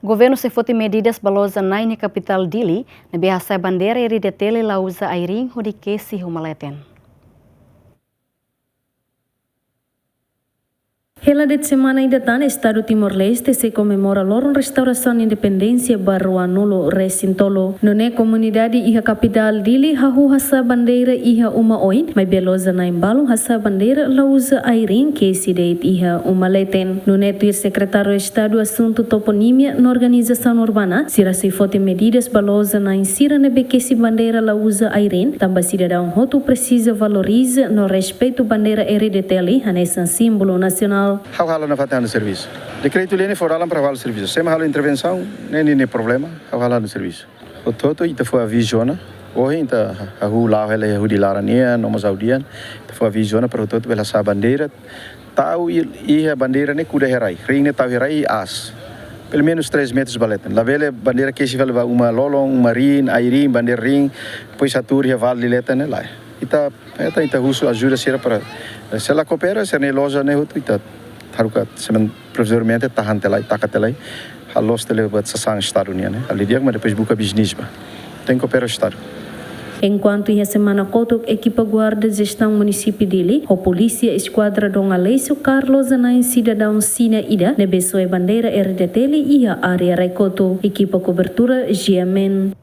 Governo se fote medidas balosa na capital Dili, na behasa bandeira eri detele la usa airing hodikesi humaleten. Hela de semana ainda está no Estado Timor-Leste se comemora loron restauração independência baru anulo recintolo. None comunidade iha capital Dili hahu hasa bandeira iha uma oin, mas belosa na embalo hasa bandeira la usa airing que se deit iha uma leten. None tuir secretário de Estado assunto toponímia na organização urbana, sira se fote medidas balosa na insira na bequesi bandeira la usa airing, tamba cidadão hotu precisa valoriza no respeito bandeira hereditele, hanesan símbolo nacional. Halo na fatana serviço. Decreto lene fora para o serviço. Sem halo intervenção, nem problema. Halo no serviço. O todo ita foi a visiona. Hoje ita a rua ela é hudilarania, nomos audian. Ita foi a visiona para o todo pela sa bandeira. Tau e a bandeira ne kuda herai. Ring ne tau herai as. Pelo menos 3 metros baletan. La vele bandeira que se vai uma lolong, marin, airin, bandeira ring, pois a tur vale leta ne lá. Ita russo ajuda ser para se ela coopera, se ne loja ne hotu ita harukat semen provisoriamente tahan telai takatelai halos tele buat sasang estado nia né ali dia mas depois buka bisnis ba tem que operar estado. Enquanto ia semana kotok equipa guarda gestão município dele, a polícia esquadra Dom Alessio Carlos Anain cidadão Sina Ida nebesoe bandeira RDTL e a área Raikoto, equipa cobertura GMN.